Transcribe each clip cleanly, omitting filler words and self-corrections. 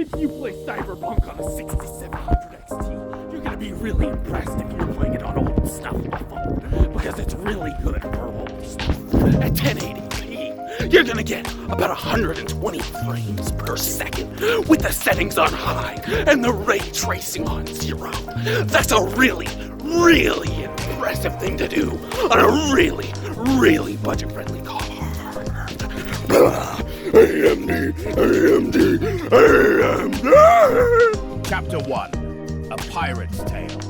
If you play Cyberpunk on a 6700 XT, you're gonna be really impressed if you're playing it on old stuff on the phone, because it's really good for old stuff. At 1080p, you're gonna get about 120 frames per second with the settings on high and the ray tracing on 0. That's a really, really impressive thing to do on a really, really budget-friendly car. AMD, AMD, AMD! Chapter 1, A Pirate's Tale.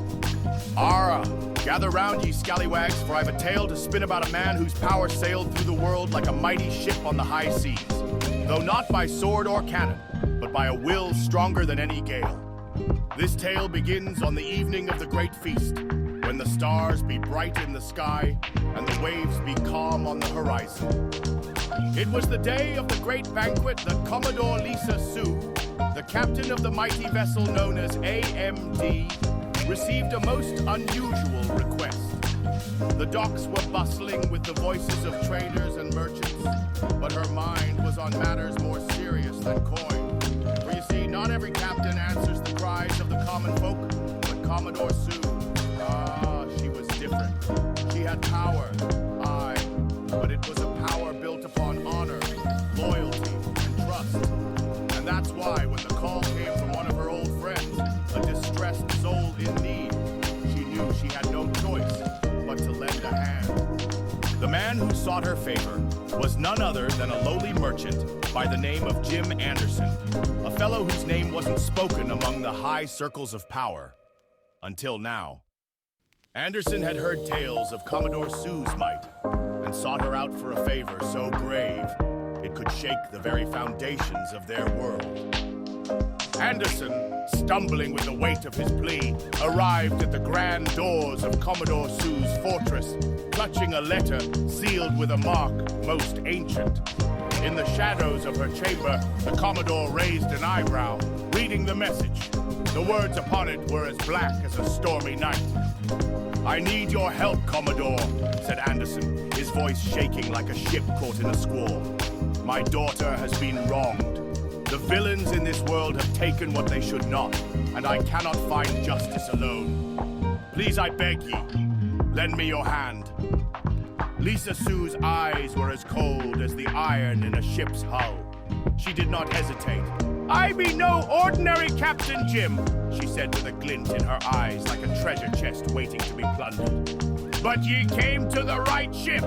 Ara, gather round, ye scallywags, for I've a tale to spin about a man whose power sailed through the world like a mighty ship on the high seas, though not by sword or cannon, but by a will stronger than any gale. This tale begins on the evening of the great feast, when the stars be bright in the sky and the waves be calm on the horizon. It was the day of the great banquet that Commodore Lisa Sue, the captain of the mighty vessel known as AMD, received a most unusual request. The docks were bustling with the voices of traders and merchants, but her mind was on matters more serious than coin. For you see, not every captain answers the cries of the common folk, but Commodore Sue, she was different. She had power, aye, but it was a power built upon honor, loyalty, and trust. And that's why when the call came from one of her old friends, a distressed soul in need, she knew she had no choice but to lend a hand. The man who sought her favor was none other than a lowly merchant by the name of Jim Anderson, a fellow whose name wasn't spoken among the high circles of power. Until now. Anderson had heard tales of Commodore Sue's might, and sought her out for a favor so grave it could shake the very foundations of their world. Anderson, stumbling with the weight of his plea, arrived at the grand doors of Commodore Sue's fortress, clutching a letter sealed with a mark most ancient. In the shadows of her chamber, the Commodore raised an eyebrow, reading the message. The words upon it were as black as a stormy night. "I need your help, Commodore," said Anderson, his voice shaking like a ship caught in a squall. "My daughter has been wronged. The villains in this world have taken what they should not, and I cannot find justice alone. Please, I beg ye, lend me your hand." Lisa Sue's eyes were as cold as the iron in a ship's hull. She did not hesitate. "I be no ordinary Captain Jim," she said with a glint in her eyes like a treasure chest waiting to be plundered. "But ye came to the right ship."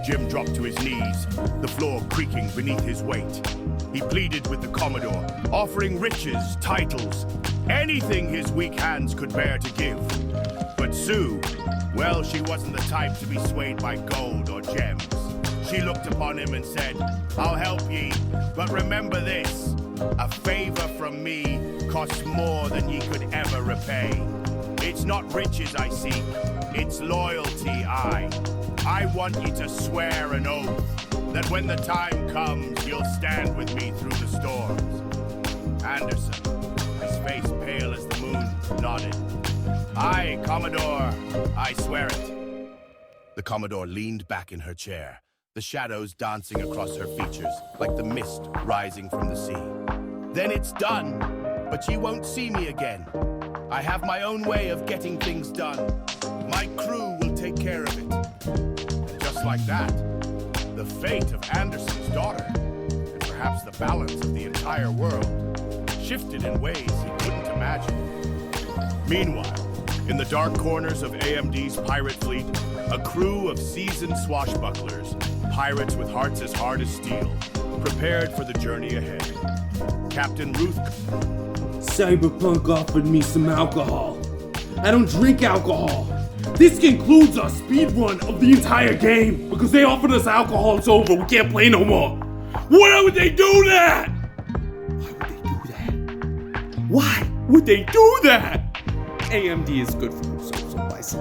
Jim dropped to his knees, the floor creaking beneath his weight. He pleaded with the Commodore, offering riches, titles, anything his weak hands could bear to give. But Sue, well, she wasn't the type to be swayed by gold or gems. She looked upon him and said, "I'll help ye, but remember this, a favor from me costs more than ye could ever repay. It's not riches I seek, it's loyalty I want ye to swear an oath that when the time comes, you'll stand with me through the storms." Anderson, his face pale as the moon, nodded. "Aye, Commodore, I swear it." The Commodore leaned back in her chair, the shadows dancing across her features like the mist rising from the sea. "Then it's done, but ye won't see me again. I have my own way of getting things done. My crew will take care of it." And just like that, the fate of Anderson's daughter, and perhaps the balance of the entire world, shifted in ways he couldn't imagine. Meanwhile, in the dark corners of AMD's pirate fleet, a crew of seasoned swashbucklers, pirates with hearts as hard as steel, prepared for the journey ahead. Captain Ruth... Cyberpunk offered me some alcohol. I don't drink alcohol. This concludes our speed run of the entire game because they offered us alcohol. It's over. We can't play no more. Why would they do that? Why would they do that? AMD is good for you, so I say.